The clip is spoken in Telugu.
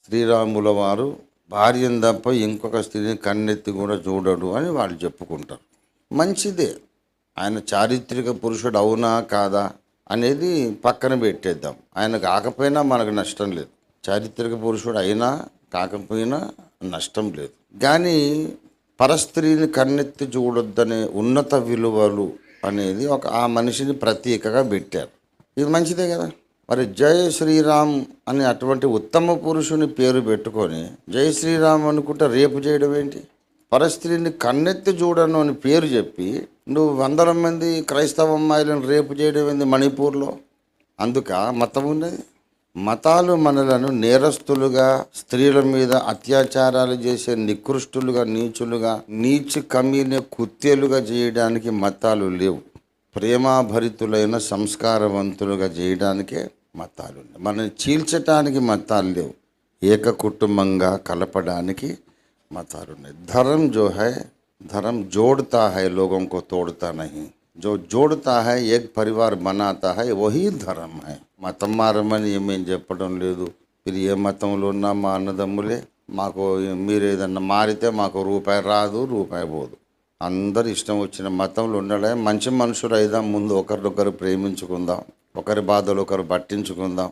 శ్రీరాముల వారు భార్యను తప్ప ఇంకొక స్త్రీని కన్నెత్తి కూడా చూడడు అని వాళ్ళు చెప్పుకుంటారు. మంచిదే, ఆయన చారిత్రక పురుషుడు అవునా కాదా అనేది పక్కన పెట్టేద్దాం. ఆయన కాకపోయినా మనకు నష్టం లేదు. చారిత్రక పురుషుడు అయినా కాకపోయినా నష్టం లేదు. కానీ పరస్త్రీని కన్నెత్తి చూడొద్దనే ఉన్నత విలువలు అనేది ఆ మనిషిని ప్రతీకగా పెట్టారు. ఇది మంచిదే కదా. మరి జై శ్రీరామ్ అని అటువంటి ఉత్తమ పురుషుని పేరు పెట్టుకొని జై శ్రీరామ్ అనుకుంటే రేపు చేయడం ఏంటి? పరస్త్రీని కన్నెత్తి చూడను అని పేరు చెప్పి నువ్వు వందల మంది క్రైస్తవ అమ్మాయిలను రేపు చేయడం ఏంది మణిపూర్లో? అందుక మతం ఉన్నది. మతాలు మనలను నేరస్తులుగా, స్త్రీల మీద అత్యాచారాలు చేసే నికృష్టులుగా, నీచులుగా, నీచు కమీనే కుత్తేలుగా చేయడానికి మతాలు లేవు. ప్రేమాభరితులైన సంస్కారవంతులుగా చేయడానికే మతాలు ఉన్నాయి. మనల్ని చీల్చటానికి మతాలు లేవు. ఏక కుటుంబంగా కలపడానికి మతాలు ఉన్నాయి. ధర్म जो है धर्म जोड़ता है लोगों को तोड़ता नहीं. जो जोड़ता है एक परिवार बनाता है वही ధర్మ है. మతం మారమని ఏమేం చెప్పడం లేదు. మీరు ఏ మతంలో ఉన్నా మా అన్నదమ్ములే. మాకు మీరు ఏదన్నా మారితే మాకు రూపాయి రాదు, రూపాయి పోదు. అందరు ఇష్టం వచ్చిన మతంలో ఉండలే. మంచి మనుషులు అయిదాం, ముందు ఒకరినొకరు ప్రేమించుకుందాం, ఒకరి బాధలు ఒకరు పట్టించుకుందాం.